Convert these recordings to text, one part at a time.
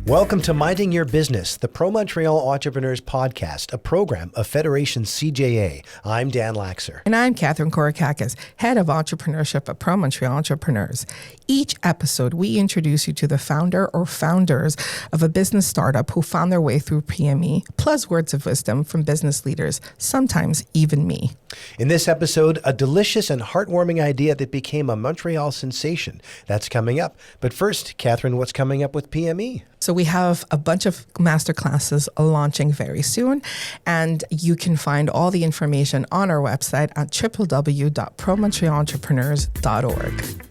Welcome to Minding Your Business, the Pro Montreal Entrepreneurs Podcast, a program of Federation CJA. I'm Dan Laxer. And I'm Catherine Korakakis, Head of Entrepreneurship at Pro Montreal Entrepreneurs. Each episode, we introduce you to the founder or founders of a business startup who found their way through PME, plus words of wisdom from business leaders, sometimes even me. In this episode, a delicious and heartwarming idea that became a Montreal sensation. That's coming up. But first, Catherine, what's coming up with PME? So we have a bunch of masterclasses launching very soon, and you can find all the information on our website at www.promontrealentrepreneurs.org.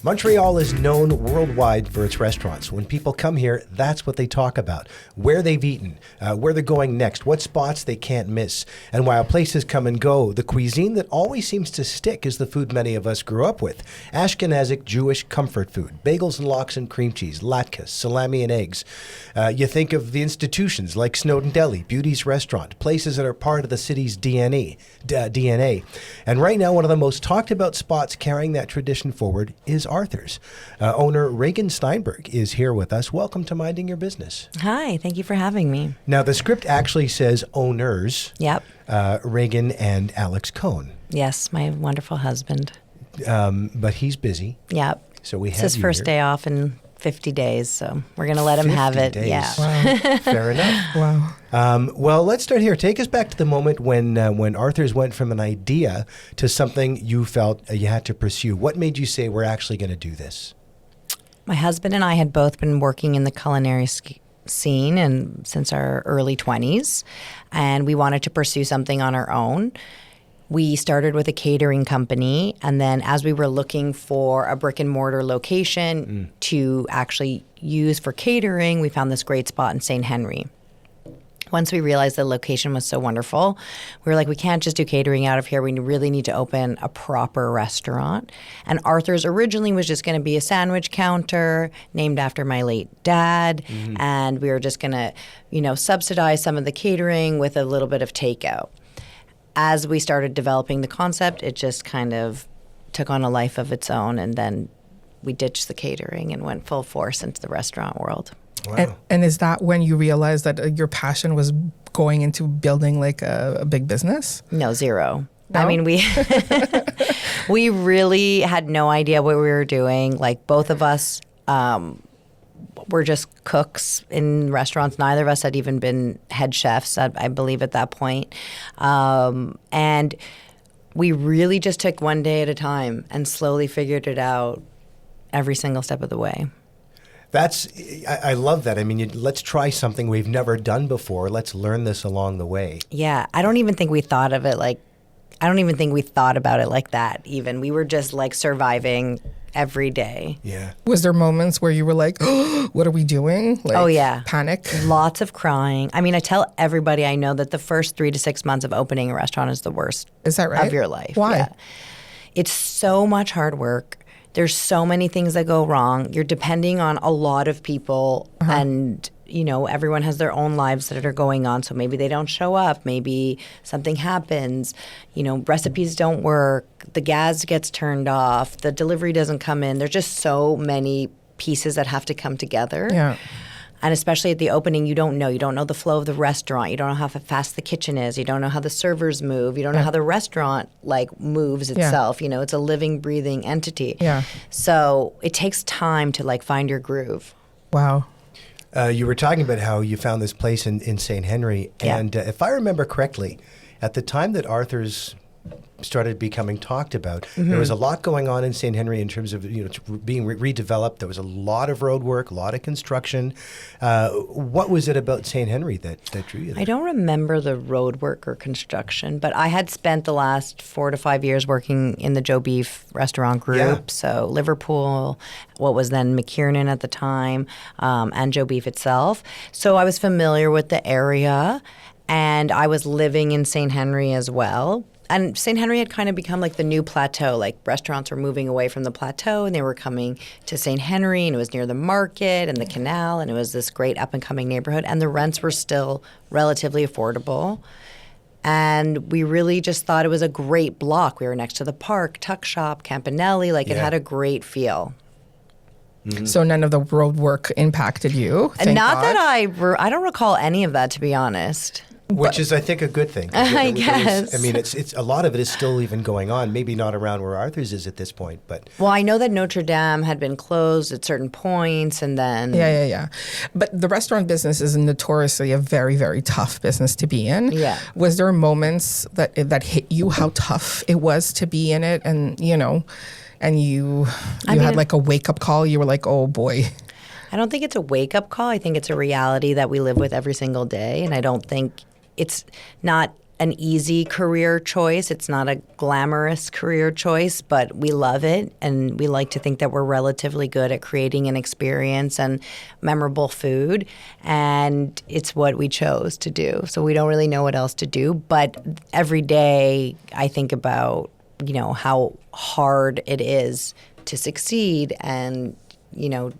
Montreal is known worldwide for its restaurants. When people come here, that's what they talk about. Where they've eaten, where they're going next, what spots they can't miss. And while places come and go, the cuisine that always seems to stick is the food many of us grew up with. Ashkenazic Jewish comfort food, bagels and lox and cream cheese, latkes, salami and eggs. You think of the institutions like Snowden Deli, Beauty's Restaurant, places that are part of the city's DNA. And right now, one of the most talked about spots carrying that tradition forward is Arthur's. Owner Raegan Steinberg is here with us. Welcome to Minding Your Business. Hi, thank you for having me. Now, the script actually says owners. Yep. Raegan and Alex Cohn. Yes, my wonderful husband. But he's busy. Yep. So we have it's his first day off in 50 days, so we're going to let him have it. Days. Yeah. Wow. Fair enough. Wow. Well, let's start here. Take us back to the moment when Arthur's went from an idea to something you felt you had to pursue. What made you say we're actually going to do this? My husband and I had both been working in the culinary scene and since our early 20s, and we wanted to pursue something on our own. We started with a catering company, and then as we were looking for a brick and mortar location to actually use for catering, we found this great spot in St. Henry. Once we realized the location was so wonderful, we were like, we can't just do catering out of here. We really need to open a proper restaurant. And Arthur's originally was just going to be a sandwich counter named after my late dad. And we were just going to, subsidize some of the catering with a little bit of takeout. As we started developing the concept, it just kind of took on a life of its own, and then we ditched the catering and went full force into the restaurant world. Wow. And is that when you realized that your passion was going into building like a big business? No, zero. No? I mean, we really had no idea what we were doing. Like, both of us were just cooks in restaurants. Neither of us had even been head chefs, I believe, at that point. And we really just took one day at a time and slowly figured it out every single step of the way. I love that. I mean, let's try something we've never done before. Let's learn this along the way. Yeah, I don't even think we thought about it like that even. We were just like surviving every day. Yeah. Was there moments where you were like, oh, what are we doing? Like, oh, yeah. Panic? Lots of crying. I mean, I tell everybody I know that the first 3 to 6 months of opening a restaurant is the worst Is that right? of your life. Why? Yeah. It's so much hard work. There's so many things that go wrong. You're depending on a lot of people and everyone has their own lives that are going on. So maybe they don't show up. Maybe something happens. Recipes don't work. The gas gets turned off. The delivery doesn't come in. There's just so many pieces that have to come together. Yeah. And especially at the opening, you don't know. You don't know the flow of the restaurant. You don't know how fast the kitchen is. You don't know how the servers move. You don't know how the restaurant moves itself. It's a living, breathing entity. Yeah. So it takes time to find your groove. Wow. You were talking about how you found this place in St. Henry. And if I remember correctly, at the time that Arthur's started becoming talked about, there was a lot going on in St. Henry in terms of being redeveloped. There was a lot of road work, a lot of construction. What was it about St. Henry that drew you there? I don't remember the road work or construction, but I had spent the last 4 to 5 years working in the Joe Beef restaurant group. Yeah. So Liverpool, what was then McKiernan at the time, and Joe Beef itself. So I was familiar with the area, and I was living in St. Henry as well. And St. Henry had kind of become the new plateau. Restaurants were moving away from the plateau and they were coming to St. Henry, and it was near the market and the canal, and it was this great up-and-coming neighborhood. And the rents were still relatively affordable. And we really just thought it was a great block. We were next to the park, Tuck Shop, Campanelli. Like, it Yeah. had a great feel. So none of the road work impacted you. And thank not God. that I don't recall any of that, to be honest. Which is, I think, a good thing. I guess. I mean, it's a lot of it is still even going on. Maybe not around where Arthur's is at this point, but Well, I know that Notre Dame had been closed at certain points, and then Yeah. But the restaurant business is notoriously a very, very tough business to be in. Yeah. Was there moments that hit you how tough it was to be in it, and you had like a wake up call? You were like, oh boy. I don't think it's a wake up call. I think it's a reality that we live with every single day, and I don't think it's not an easy career choice. It's not a glamorous career choice, but we love it, and we like to think that we're relatively good at creating an experience and memorable food, and it's what we chose to do. So we don't really know what else to do, but every day I think about, how hard it is to succeed, and,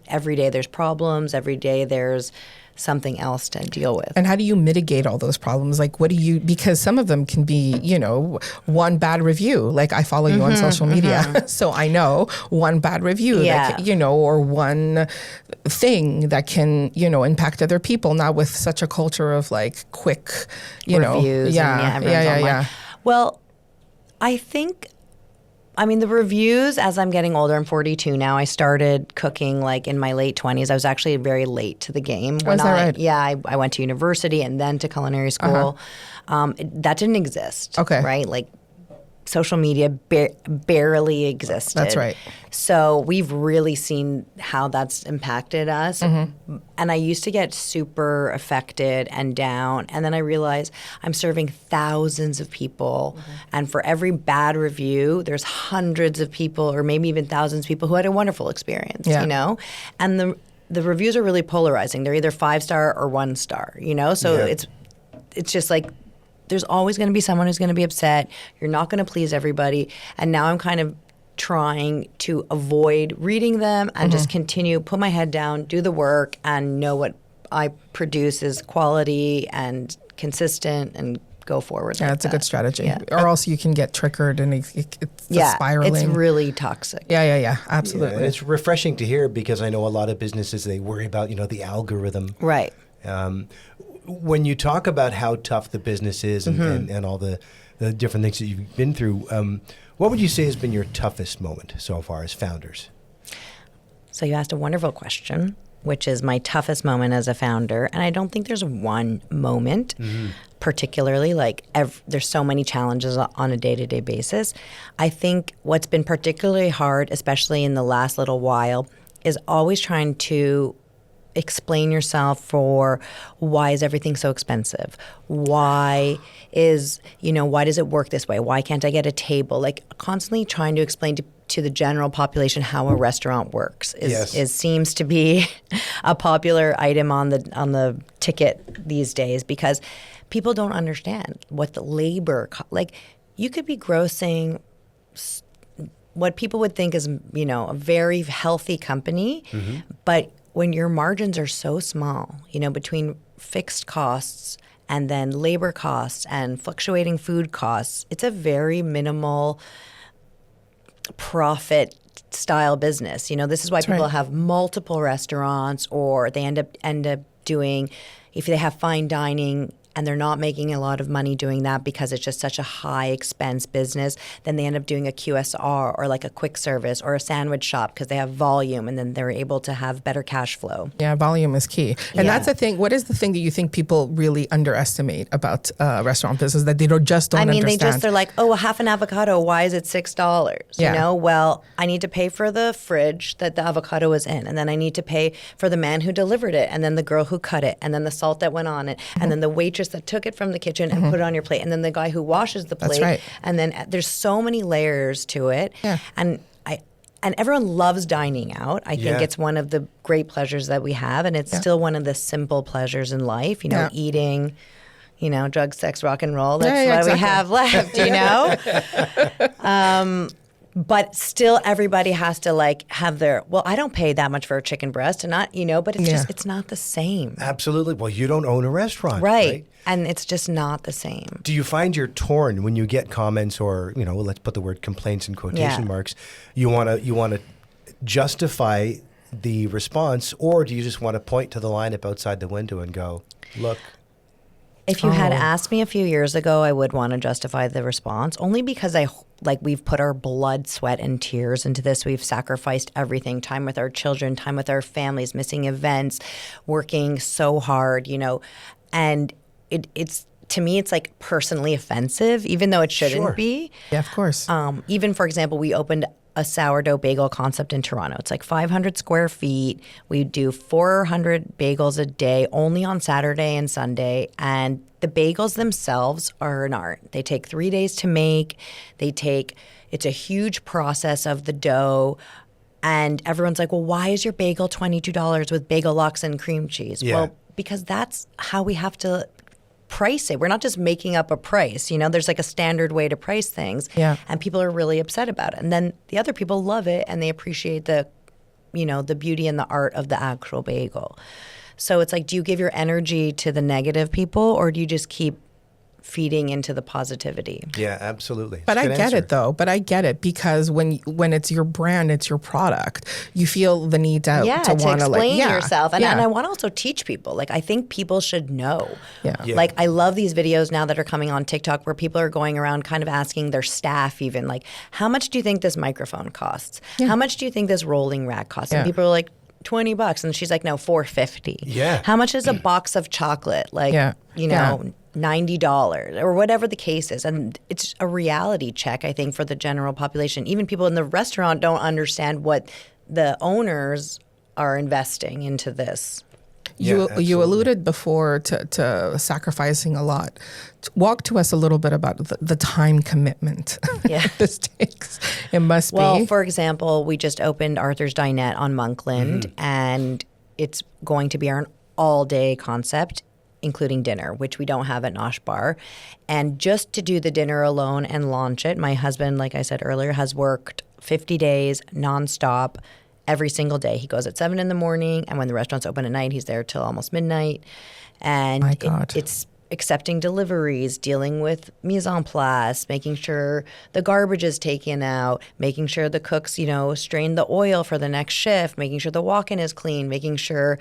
every day there's problems, every day there's something else to deal with. And how do you mitigate all those problems? Like, because some of them can be, one bad review. Like, I follow you on social media, so I know one bad review, Yeah. that can, or one thing that can, impact other people. Now with such a culture of like quick, Reviews. Everyone's online. Well, the reviews, as I'm getting older, I'm 42 now. I started cooking like in my late 20s. I was actually very late to the game. Oh, is that right? Yeah, I went to university and then to culinary school. That didn't exist. Okay. Right? Like, social media barely existed. That's right. So we've really seen how that's impacted us. Mm-hmm. And I used to get super affected and down. And then I realized I'm serving thousands of people. Mm-hmm. And for every bad review, there's hundreds of people, or maybe even thousands of people who had a wonderful experience, Yeah. And the reviews are really polarizing. They're either 5-star or 1-star, So Yeah. it's just like, there's always going to be someone who's going to be upset. You're not going to please everybody. And now I'm kind of trying to avoid reading them and just continue, put my head down, do the work, and know what I produce is quality and consistent, and go forward. Yeah, like that's a that. good strategy. Yeah. Or else you can get triggered and it's spiraling. It's really toxic. Yeah, absolutely. and it's refreshing to hear, because I know a lot of businesses, they worry about, the algorithm. Right. When you talk about how tough the business is and all the different things that you've been through, what would you say has been your toughest moment so far as founders? So you asked a wonderful question, which is my toughest moment as a founder. And I don't think there's one moment particularly. Like, there's so many challenges on a day-to-day basis. I think what's been particularly hard, especially in the last little while, is always trying to explain yourself for why is everything so expensive? Why does it work this way? Why can't I get a table? Like, constantly trying to explain to the general population how a restaurant works seems to be a popular item on the ticket these days, because people don't understand what the labor like. You could be grossing what people would think is, a very healthy company, but when your margins are so small, between fixed costs and then labor costs and fluctuating food costs, it's a very minimal profit style business. This is why people have multiple restaurants, or they end up doing, if they have fine dining and they're not making a lot of money doing that because it's just such a high expense business, then they end up doing a QSR or like a quick service or a sandwich shop because they have volume, and then they're able to have better cash flow. Yeah, volume is key. And that's the thing. What is the thing that you think people really underestimate about restaurant business that they don't understand? They're like, oh, a half an avocado, why is it $6? Yeah. Well, I need to pay for the fridge that the avocado was in, and then I need to pay for the man who delivered it, and then the girl who cut it, and then the salt that went on it, and then the waitress that took it from the kitchen and put it on your plate, and then the guy who washes the plate. That's right. And then there's so many layers to it. Yeah. And everyone loves dining out. I think it's one of the great pleasures that we have, and it's still one of the simple pleasures in life, eating, drugs, sex, rock and roll. That's what we have left, But still, everybody has to like have their, well, I don't pay that much for a chicken breast and not, but it's just, it's not the same. Absolutely. Well, you don't own a restaurant. Right. And it's just not the same. Do you find you're torn when you get comments or, let's put the word complaints in quotation marks, you want to justify the response, or do you just want to point to the lineup outside the window and go, look? If you had asked me a few years ago, I would want to justify the response, only because we've put our blood, sweat, and tears into this. We've sacrificed everything, time with our children, time with our families, missing events, working so hard, and it's, to me, it's like personally offensive, even though it shouldn't be. Yeah, of course. Even, for example, we opened a sourdough bagel concept in Toronto. It's like 500 square feet. We do 400 bagels a day, only on Saturday and Sunday. And the bagels themselves are an art. They take 3 days to make. It's a huge process of the dough. And everyone's like, well, why is your bagel $22 with bagel lox and cream cheese? Yeah. Well, because that's how we have to price it. We're not just making up a price. There's like a standard way to price things. Yeah. And people are really upset about it. And then the other people love it and they appreciate the beauty and the art of the actual bagel. So it's like, do you give your energy to the negative people, or do you just keep feeding into the positivity? Yeah, absolutely. But I get it though. But I get it, because when it's your brand, it's your product, you feel the need to want to explain yourself. And I want to also teach people. Like, I think people should know. Yeah. Like, I love these videos now that are coming on TikTok where people are going around kind of asking their staff even, like, how much do you think this microphone costs? How much do you think this rolling rack costs? And people are like, $20. And she's like, no, $4.50. Yeah. How much is a box of chocolate? Like, $90 or whatever the case is. And it's a reality check, I think, for the general population. Even people in the restaurant don't understand what the owners are investing into this. You alluded before to sacrificing a lot. Walk to us a little bit about the time commitment this takes. It must be. Well, for example, we just opened Arthur's Dinette on Monkland, and it's going to be our all-day concept, including dinner, which we don't have at Nosh Bar. And just to do the dinner alone and launch it, my husband, like I said earlier, has worked 50 days nonstop every single day. He goes at 7 in the morning, and when the restaurant's open at night, he's there till almost midnight. And it's accepting deliveries, dealing with mise en place, making sure the garbage is taken out, making sure the cooks, strain the oil for the next shift, making sure the walk-in is clean, making sure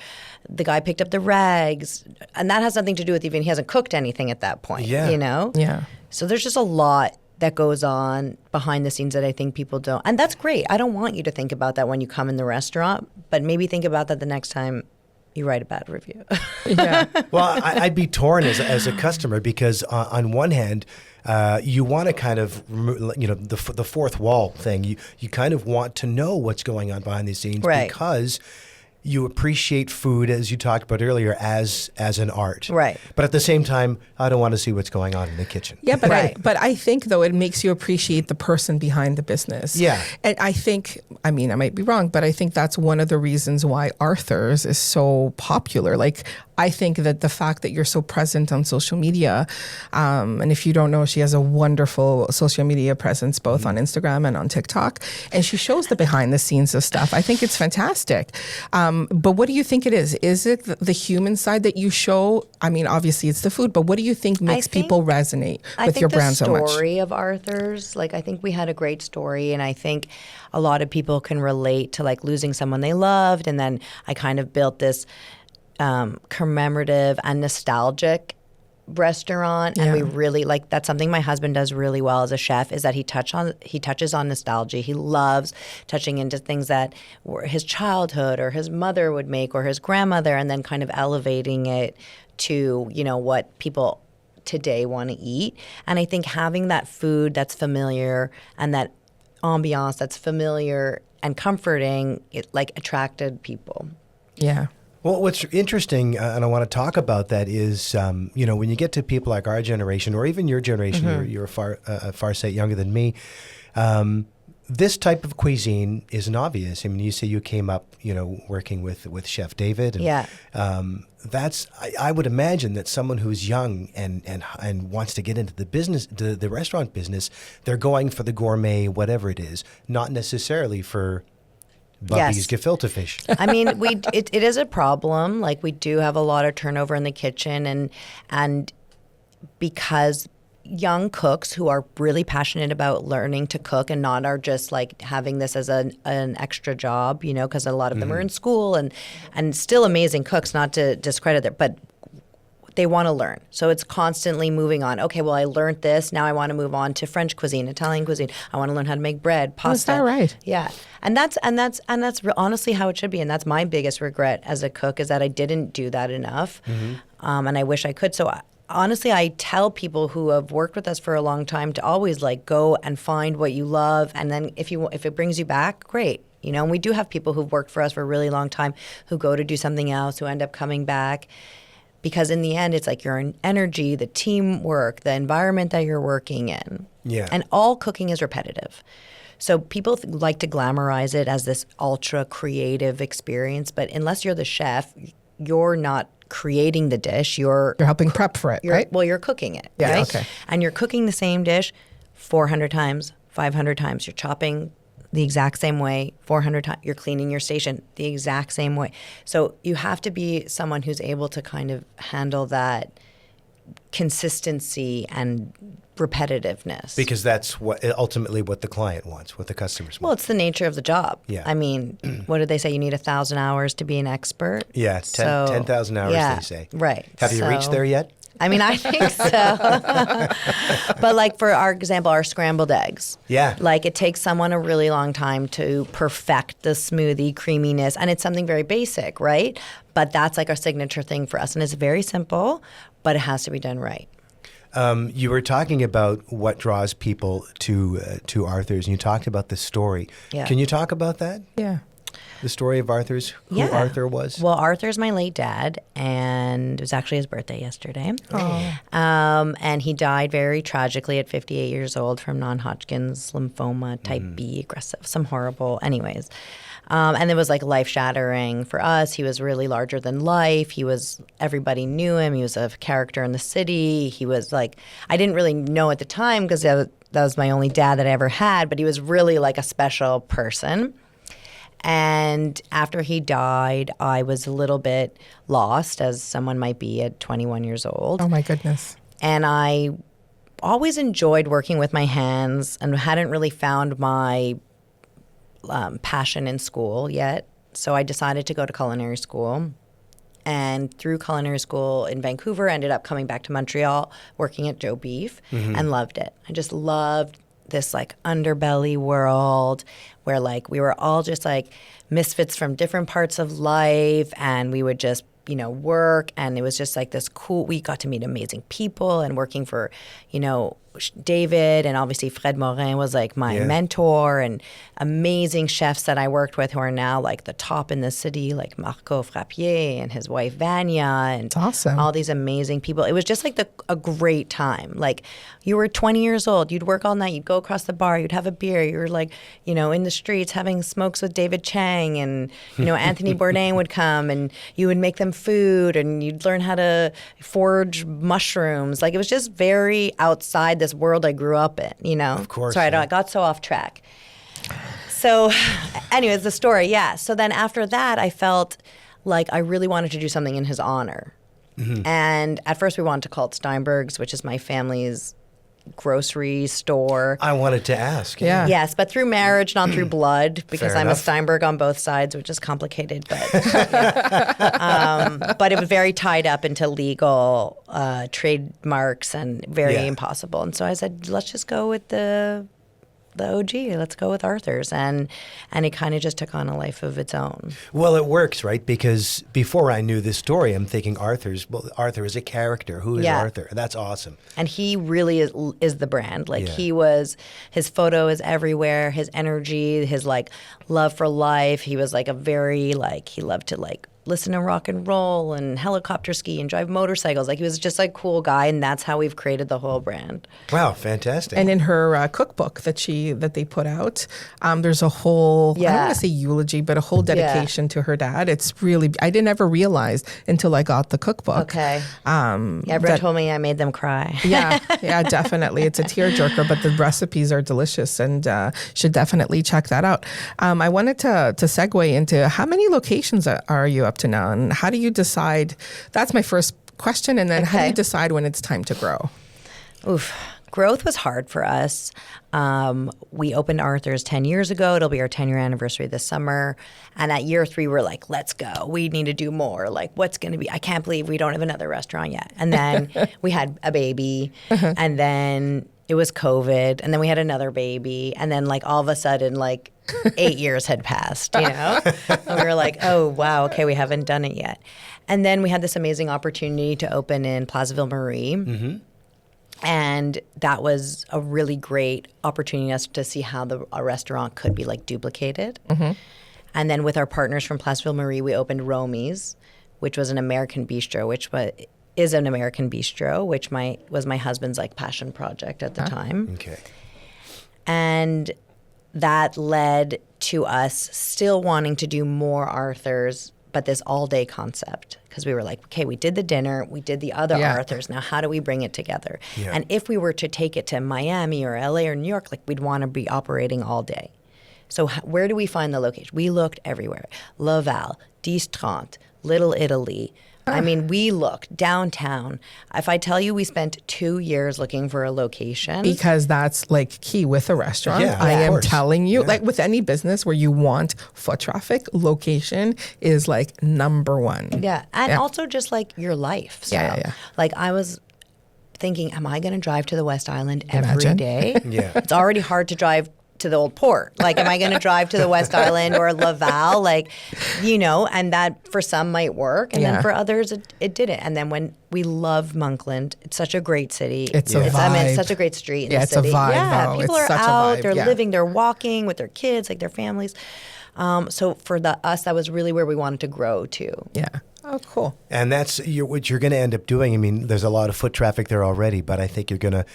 the guy picked up the rags. And that has nothing to do with even he hasn't cooked anything at that point, Yeah. So there's just a lot that goes on behind the scenes that I think people don't. And that's great. I don't want you to think about that when you come in the restaurant, but maybe think about that the next time you write a bad review. Yeah. Well, I'd be torn as a customer, because on one hand, you want to kind of, the fourth wall thing. You kind of want to know what's going on behind the scenes, because you appreciate food, as you talked about earlier, as an art. Right. But at the same time, I don't want to see what's going on in the kitchen. Yeah, but I think, though, it makes you appreciate the person behind the business. Yeah. And I think, I might be wrong, but I think that's one of the reasons why Arthur's is so popular. Like, I think that the fact that you're so present on social media, and if you don't know, she has a wonderful social media presence both on Instagram and on TikTok, and she shows the behind the scenes of stuff. I think it's fantastic. But what do you think it is? Is it the human side that you show? Obviously it's the food, but what do you think makes people resonate with your brand so much? The story of Arthur's, I think we had a great story, and I think a lot of people can relate to losing someone they loved, and then I kind of built this commemorative and nostalgic restaurant, and we really that's something my husband does really well as a chef, is that he touches on nostalgia. He loves touching into things that were his childhood or his mother would make or his grandmother, and then kind of elevating it to what people today want to eat. And I think having that food that's familiar and that ambiance that's familiar and comforting, it attracted people. Yeah. Well, what's interesting, and I want to talk about that, is when you get to people like our generation, or even your generation, you're a far sight younger than me. This type of cuisine isn't obvious. I mean, you say you came up, working with Chef David. And, Yeah. I would imagine that someone who's young and wants to get into the business, the restaurant business, they're going for the gourmet, whatever it is, not necessarily for Bubby's Yes. gefilte fish. I mean, it is a problem. Like, we do have a lot of turnover in the kitchen, and because young cooks who are really passionate about learning to cook and not are just like having this as an extra job, because a lot of them are in school and still amazing cooks, not to discredit them, but they want to learn. So it's constantly moving on. Okay, well, I learned this. Now I want to move on to French cuisine, Italian cuisine. I want to learn how to make bread, pasta. Is that right? Yeah, and that's honestly how it should be. And that's my biggest regret as a cook, is that I didn't do that enough, and I wish I could. So honestly, I tell people who have worked with us for a long time to always go and find what you love, and then if it brings you back, great. And we do have people who've worked for us for a really long time who go to do something else, who end up coming back. Because in the end, it's like your energy, the teamwork, the environment that you're working in. Yeah. And all cooking is repetitive. So people like to glamorize it as this ultra creative experience, but unless you're the chef, you're not creating the dish. You're helping prep for it, right? Well, you're cooking it, Yeah, right? okay. And you're cooking the same dish 400 times, 500 times. You're chopping the exact same way 400 times. You're cleaning your station the exact same way. So you have to be someone who's able to kind of handle that consistency and repetitiveness. Because that's ultimately what the client wants, what the customers Well, want. it's the nature of the job. Yeah. I mean, what did they say? You need 1,000 hours to be an expert? Yeah, 10,000 hours, yeah, they say. Right. Have you reached there yet? I mean, I think so. But for our example, our scrambled eggs. Yeah. It takes someone a really long time to perfect the smoothie creaminess. And it's something very basic, right? But that's our signature thing for us. And it's very simple, but it has to be done right. You were talking about what draws people to Arthur's, and you talked about the story. Yeah. Can you talk about that? Yeah. The story of Arthur's, who Yeah. Arthur was? Well, Arthur's my late dad, and it was actually his birthday yesterday. And he died very tragically at 58 years old from non-Hodgkin's lymphoma, type B, aggressive, some horrible, anyways. And it was life-shattering for us. He was really larger than life. Everybody knew him. He was a character in the city. He was I didn't really know at the time because that was my only dad that I ever had, but he was really a special person. And after he died, I was a little bit lost, as someone might be at 21 years old. Oh, my goodness. And I always enjoyed working with my hands and hadn't really found my passion in school yet. So I decided to go to culinary school. And through culinary school in Vancouver, ended up coming back to Montreal, working at Joe Beef, and loved it. I just loved this underbelly world where we were all just misfits from different parts of life, and we would just work, and it was just this cool. We got to meet amazing people, and working for David, and obviously Fred Morin was my mentor, and amazing chefs that I worked with who are now the top in the city, like Marco Frappier and his wife Vanya, and awesome. All these amazing people. It was just a great time. You were 20 years old, you'd work all night, you'd go across the bar, you'd have a beer, you were in the streets having smokes with David Chang, and Anthony Bourdain would come, and you would make them food, and you'd learn how to forage mushrooms. It was just very outside this world I grew up in, Of course. Sorry, I got so off track. So anyways, the story, yeah. So then after that, I felt I really wanted to do something in his honor. And at first we wanted to call it Steinberg's, which is my family's grocery store. I wanted to ask. Yeah. Yes, but through marriage, not through blood, because Fair I'm enough. a Steinberg on both sides, which is complicated. But but it was very tied up into legal trademarks and very impossible. And so I said, let's just go with the OG. Let's go with Arthur's, and it kind of just took on a life of its own. Well, it works, right? Because before I knew this story, I'm thinking Arthur is a character. Who is Arthur? That's awesome. And he really is the brand. His photo is everywhere. His energy, his love for life. He was a very he loved to listen to rock and roll and helicopter ski and drive motorcycles. Like he was just like cool guy, and that's how we've created the whole brand. Wow, fantastic. And in her cookbook that they put out, there's a whole, I don't want to say eulogy, but a whole dedication to her dad. It's really, I didn't ever realize until I got the cookbook. Okay. Everyone told me I made them cry. Yeah, definitely. It's a tearjerker, but the recipes are delicious and should definitely check that out. I wanted to segue into how many locations are you up to now, and how do you decide? That's my first question, and then how do you decide when it's time to grow? Oof. Growth was hard for us. We opened Arthur's 10 years ago. It'll be our 10-year anniversary this summer. And at year 3, we're like, let's go. We need to do more. Like, what's going to be? I can't believe we don't have another restaurant yet. And then we had a baby. And then it was COVID. And then we had another baby. And then, like, all of a sudden, like, 8 years had passed, you know? And we were like, oh, wow, okay, we haven't done it yet. And then we had this amazing opportunity to open in Plaza Ville Marie. Mm-hmm. And that was a really great opportunity us to see how a restaurant could be like duplicated. Mm-hmm. And then with our partners from Place Ville Marie, we opened Romy's, which was an American bistro, which is an American bistro, which was my husband's like passion project at the time. Okay. And that led to us still wanting to do more Arthur's, but this all-day concept. Because we were like, okay, we did the dinner, we did the other Arthur's. Now, how do we bring it together? Yeah. And if we were to take it to Miami or LA or New York, like we'd want to be operating all day. So where do we find the location? We looked everywhere. Laval, 10-30, Little Italy. I mean, we looked downtown. If I tell you we spent 2 years looking for a location. Because that's like key with a restaurant. Yeah, I am course. telling you, like with any business where you want foot traffic, location is like number one. Yeah. And also just like your life. So, like I was thinking, am I going to drive to the West Island every day? Yeah. It's already hard to drive to the old port. Like, am I going to drive to the West Island or Laval? Like, you know, and that for some might work. And then for others, it didn't. And then when we love Monkland, it's such a great city. It's a vibe. I mean, it's such a great street in the it's city. A vibe, yeah, though. people It's are such out, a vibe. they're living, they're walking with their kids, like their families. So for us, that was really where we wanted to grow to. Yeah. Oh, cool. And that's what you're going to end up doing. I mean, there's a lot of foot traffic there already, but I think you're going to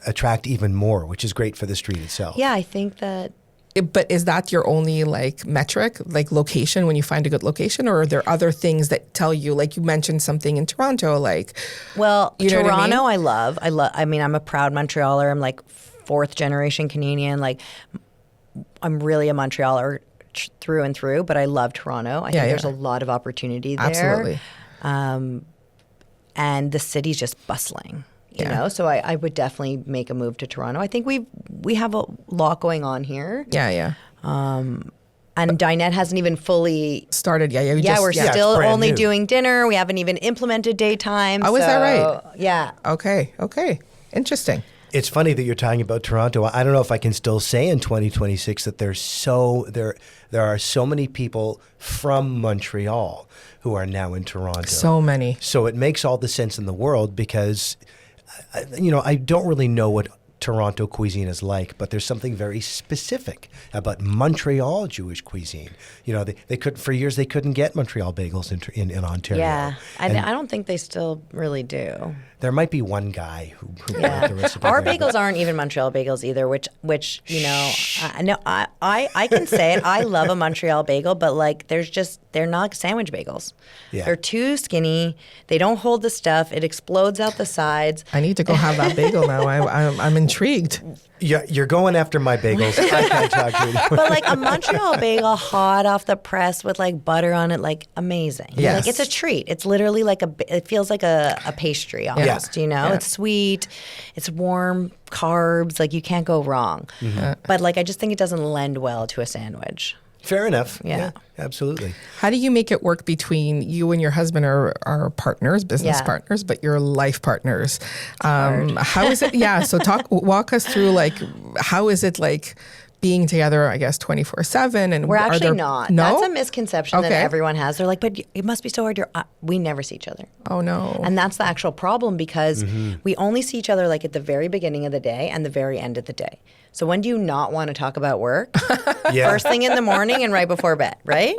attract even more, which is great for the street itself. Yeah, I think that. But is that your only like metric, like location when you find a good location, or are there other things that tell you, like you mentioned something in Toronto, like? Well, you know Toronto, what I mean? I love. I mean, I'm a proud Montrealer. I'm like 4th generation Canadian. Like, I'm really a Montrealer through and through. But I love Toronto. I think there's a lot of opportunity there. Absolutely. And the city's just bustling. You know, so I would definitely make a move to Toronto. I think we have a lot going on here. Yeah. And Dinette hasn't even fully started. We're still only doing dinner. We haven't even implemented daytime. Oh, is that right? Yeah. Okay. Interesting. It's funny that you're talking about Toronto. I don't know if I can still say in 2026 that there are so many people from Montreal who are now in Toronto. So many. So it makes all the sense in the world because, you know, I don't really know what Toronto cuisine is like, but there's something very specific about Montreal Jewish cuisine. You know, they could for years they couldn't get Montreal bagels in Ontario. Yeah, I don't think they still really do. There might be one guy who brought the recipe. Our there, bagels aren't even Montreal bagels either, which you know, I can say it. I love a Montreal bagel, but like they're not sandwich bagels. Yeah. They're too skinny. They don't hold the stuff. It explodes out the sides. I need to go have that bagel now. I'm intrigued. Yeah, you're going after my bagels. I can't talk to you. But like a Montreal bagel hot off the press with like butter on it, like amazing. Yes. Like it's a treat. It's literally like it feels like a pastry almost, you know? Yeah. It's sweet, it's warm, carbs, like you can't go wrong. Mm-hmm. But like I just think it doesn't lend well to a sandwich. Fair enough. Yeah. Absolutely. How do you make it work between you and your husband are partners, business partners, but you're life partners? How is it? Yeah. So walk us through like, how is it like being together, I guess, 24/7? And we're actually not. No? That's a misconception that everyone has. They're like, but it must be so hard. We never see each other. Oh, no. And that's the actual problem because we only see each other like at the very beginning of the day and the very end of the day. So when do you not want to talk about work? First thing in the morning and right before bed, right?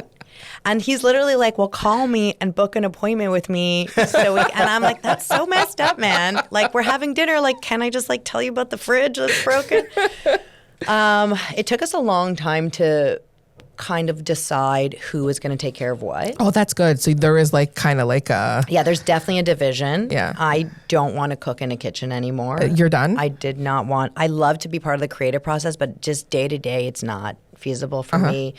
And he's literally like, well, call me and book an appointment with me. And I'm like, that's so messed up, man. Like, we're having dinner. Like, can I just like tell you about the fridge that's broken? It took us a long time to kind of decide who is going to take care of what. Oh, that's good. So there is like kind of like a... Yeah, there's definitely a division. Yeah. I don't want to cook in a kitchen anymore. You're done? I love to be part of the creative process, but just day to day, it's not feasible for me.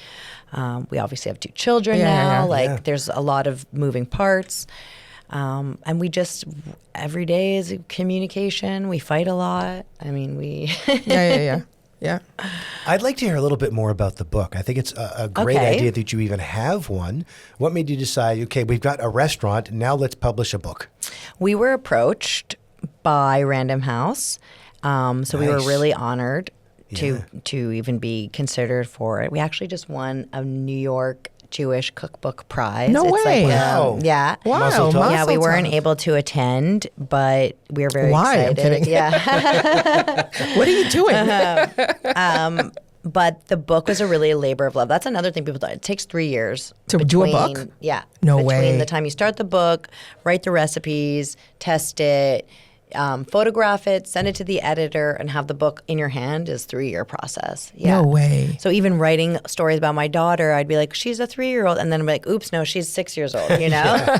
We obviously have 2 children now. There's a lot of moving parts. And we just, every day is communication. We fight a lot. I mean, we... Yeah. I'd like to hear a little bit more about the book. I think it's a great idea that you even have one. What made you decide, okay, we've got a restaurant, now let's publish a book? We were approached by Random House. So we were really honored to even be considered for it. We actually just won a New York Jewish cookbook prize. No way. Wow. Yeah. Wow. Mazel tov. Yeah, we Mazel weren't tov. able to attend, but we were very Why? I'm excited. kidding. Yeah. What are you doing? But the book was really a labor of love. That's another thing people thought. It takes 3 years. To do a book? Yeah. No between way. the time you start the book, write the recipes, test it, photograph it, send it to the editor, and have the book in your hand is 3-year process. Yeah. No way. So even writing stories about my daughter, I'd be like, she's a 3-year-old. And then I'm like, oops, no, she's 6 years old, you know?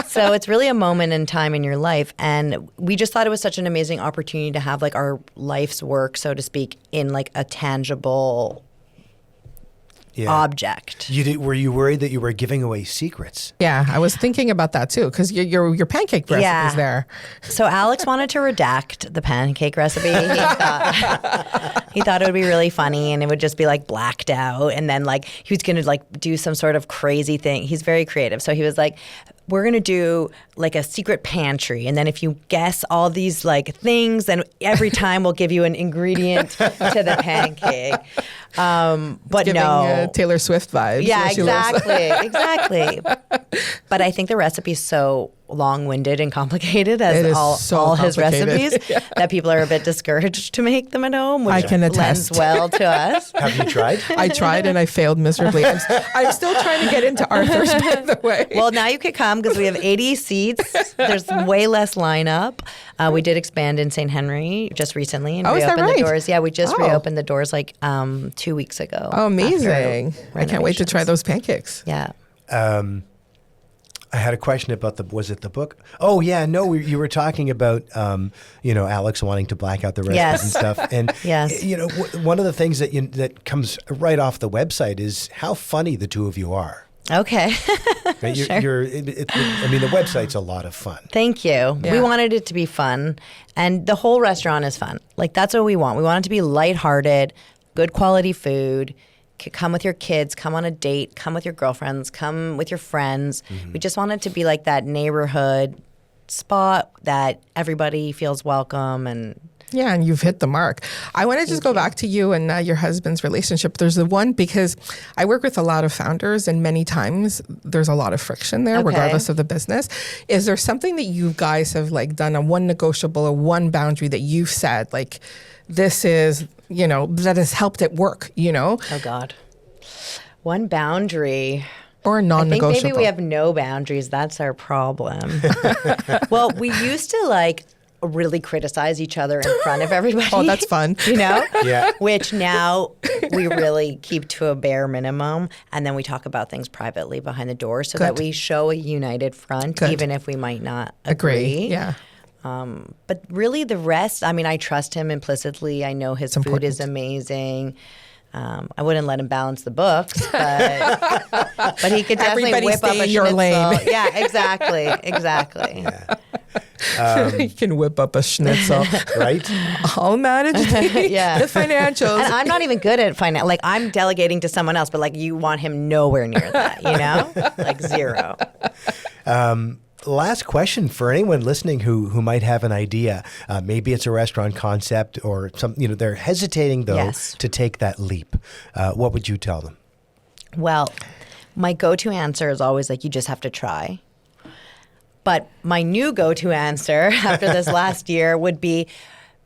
So it's really a moment in time in your life. And we just thought it was such an amazing opportunity to have like our life's work, so to speak, in like a tangible object. Were you worried that you were giving away secrets? Yeah, I was thinking about that too, because your pancake recipe is there. So Alex wanted to redact the pancake recipe. He thought it would be really funny, and it would just be like blacked out, and then like he was going to like do some sort of crazy thing. He's very creative, so he was like, we're going to do like a secret pantry, and then if you guess all these like things, then every time we'll give you an ingredient to the pancake. But Giving, no. Taylor Swift vibes. Yeah, where she lives. exactly. But I think the recipe is so long-winded and complicated, It as is all so his complicated. recipes, that people are a bit discouraged to make them at home, which I can attest. lends well to us. Have you tried? I tried and I failed miserably. I'm still trying to get into Arthur's, by the way. Well, now you could come because we have 80 seats. There's way less lineup. We did expand in St. Henry just recently and Oh, is that reopened right? the doors. Yeah, we just Oh. reopened the doors like 2 weeks ago. Oh, amazing. after I can't wait to try renovations. those pancakes. Yeah. I had a question about was it the book? Oh yeah, no, you were talking about Alex wanting to black out the recipes Yes. and stuff, and Yes. one of the things that comes right off the website is how funny the two of you are. Okay. Right? Sure. I mean, the website's a lot of fun. Thank you. Yeah. We wanted it to be fun, and the whole restaurant is fun. Like, that's what we want. We want it to be lighthearted, good quality food. Come with your kids, come on a date, come with your girlfriends, come with your friends. Mm-hmm. We just want it to be like that neighborhood spot that everybody feels welcome. And Yeah, and you've hit the mark. I want to just go back to you and your husband's relationship. There's the one, because I work with a lot of founders, and many times there's a lot of friction there, Okay. regardless of the business. Is there something that you guys have like done, a one negotiable or one boundary that you've said, like, this is, that has helped it work, oh God, one boundary. or I think non-negotiable? maybe we have no boundaries. That's our problem. Well, we used to like really criticize each other in front of everybody. Oh, that's fun. Yeah. Which now we really keep to a bare minimum, and then we talk about things privately behind the door so that Good. we show a united front, Good. even if we might not Agree. Yeah. But really, the rest, I mean, I trust him implicitly. I know his food important. is amazing. I wouldn't let him balance the books, but he could definitely Everybody whip up stay a in your schnitzel. lane. Yeah, exactly. You can whip up a schnitzel. Right? I'll manage Yeah. the financials. And I'm not even good at finance. Like, I'm delegating to someone else, but like, you want him nowhere near that, like zero. Last question for anyone listening who might have an idea. Maybe it's a restaurant concept or something. They're hesitating though Yes. to take that leap. What would you tell them? Well, my go-to answer is always like, you just have to try. But my new go-to answer after this last year would be,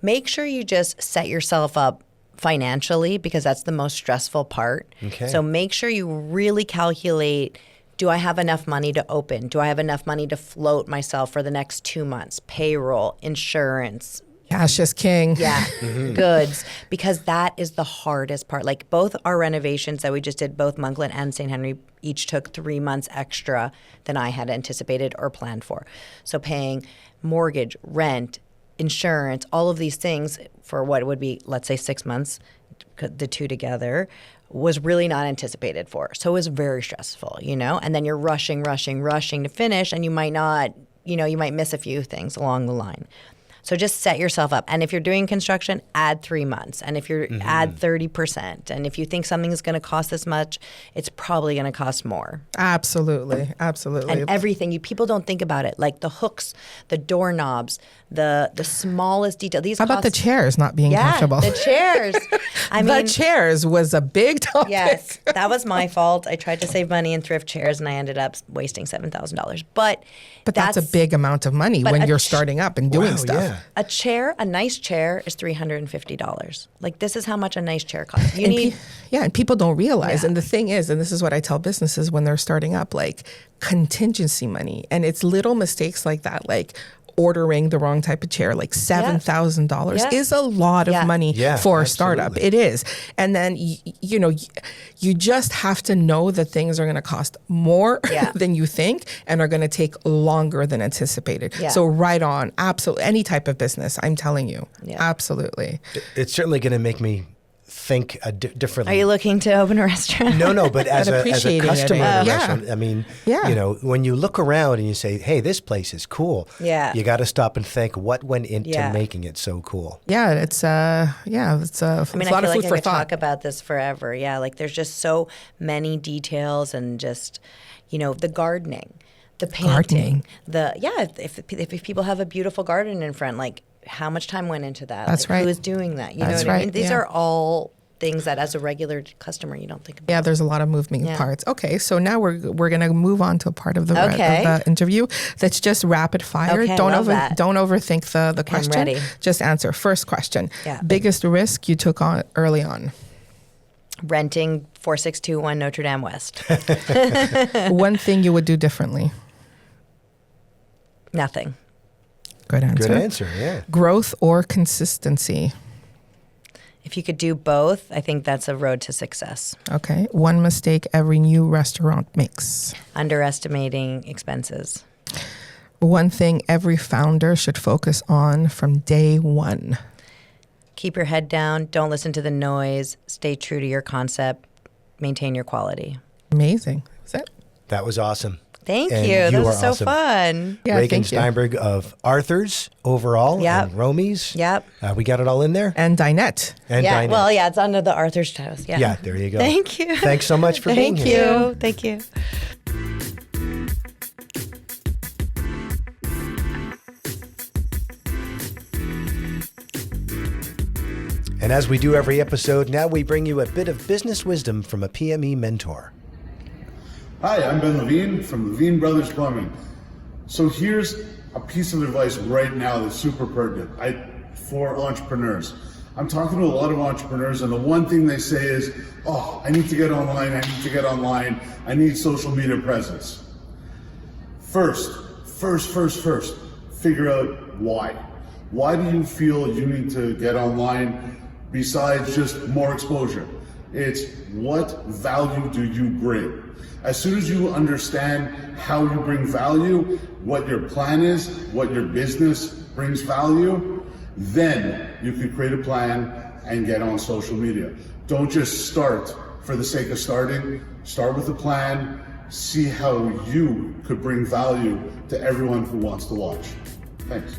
make sure you just set yourself up financially, because that's the most stressful part. Okay. So make sure you really calculate, do I have enough money to open? Do I have enough money to float myself for the next 2 months? Payroll, insurance. Cash is king. Yeah, goods, because that is the hardest part. Like both our renovations that we just did, both Monkland and St. Henry, each took 3 months extra than I had anticipated or planned for. So paying mortgage, rent, insurance, all of these things for what would be, let's say, 6 months, the two together, was really not anticipated for. So it was very stressful, and then you're rushing to finish, and you might not, you might miss a few things along the line. So just set yourself up. And if you're doing construction, add 3 months. And if you're add 30%. And if you think something is going to cost this much, it's probably going to cost more. Absolutely. And everything, people don't think about it, like the hooks, the doorknobs, the smallest detail. These How about the chairs not being comfortable? The chairs. The chairs was a big topic. Yes, that was my fault. I tried to save money in thrift chairs, and I ended up wasting $7,000. But that's a big amount of money when you're starting up and doing stuff. Yeah. A nice chair is $350. Like, this is how much a nice chair costs. And people don't realize. And the thing is, and this is what I tell businesses when they're starting up, like contingency money. And it's little mistakes like that, like ordering the wrong type of chair, like $7,000 is a lot of money for a startup. It is. And then, you just have to know that things are going to cost more than you think and are going to take longer than anticipated. Yeah. So right on, absolutely. Any type of business, I'm telling you. Yeah. Absolutely. It's certainly going to make me think differently. Are you looking to open a restaurant? No, but as a customer of a restaurant, I mean, when you look around and you say, hey, this place is cool, you got to stop and think what went into making it so cool. Yeah, it's a lot of food I for could thought. Talk about this forever. Yeah, like there's just so many details, and just, the gardening, the painting, if people have a beautiful garden in front, like, how much time went into that? That's right. Who is doing that? You know what I mean? These are all things that as a regular customer you don't think about. Yeah, there's a lot of moving parts. Okay, so now we're going to move on to a part of the interview that's just rapid fire. Okay, don't overthink the question. I'm ready. Just answer. First question. Yeah. Biggest risk you took on early on? Renting 4621 Notre Dame West. One thing you would do differently? Nothing. Good answer. Good answer, yeah. Growth or consistency? If you could do both, I think that's a road to success. Okay. One mistake every new restaurant makes? Underestimating expenses. One thing every founder should focus on from day one? Keep your head down. Don't listen to the noise. Stay true to your concept. Maintain your quality. Amazing. Is that? That was awesome. Thank and you. That was so awesome. Fun. Yeah, Raegan Steinberg of Arthur's overall and Romy's. Yep. We got it all in there. And Dinette. And Dinette. Well, it's under the Arthur's house. Yeah. Yeah, there you go. Thank you. Thanks so much for being here. Thank you. And as we do every episode, now we bring you a bit of business wisdom from a PME mentor. Hi, I'm Ben Levine from Levine Brothers Plumbing. So here's a piece of advice right now that's super pertinent for entrepreneurs. I'm talking to a lot of entrepreneurs, and the one thing they say is, I need to get online, I need social media presence. First, figure out why. Why do you feel you need to get online besides just more exposure? It's what value do you bring? As soon as you understand how you bring value, what your plan is, what your business brings value, then you can create a plan and get on social media. Don't just start for the sake of starting. Start with a plan, see how you could bring value to everyone who wants to watch. Thanks.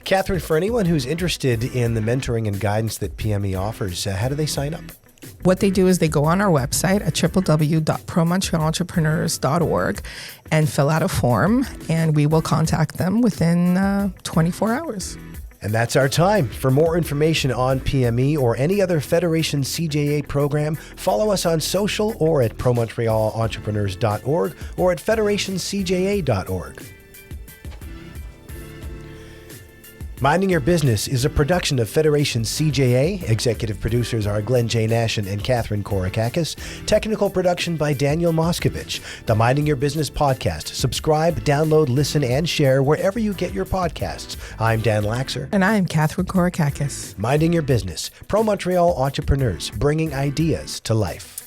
Catherine, for anyone who's interested in the mentoring and guidance that PME offers, how do they sign up? What they do is they go on our website at www.promontrealentrepreneurs.org and fill out a form, and we will contact them within 24 hours. And that's our time. For more information on PME or any other Federation CJA program, follow us on social or at promontrealentrepreneurs.org or at federationcja.org. Minding Your Business is a production of Federation CJA. Executive producers are Glenn J. Nashin and Catherine Korakakis. Technical production by Daniel Moskovich. The Minding Your Business podcast. Subscribe, download, listen, and share wherever you get your podcasts. I'm Dan Laxer. And I am Catherine Korakakis. Minding Your Business. Pro Montreal entrepreneurs bringing ideas to life.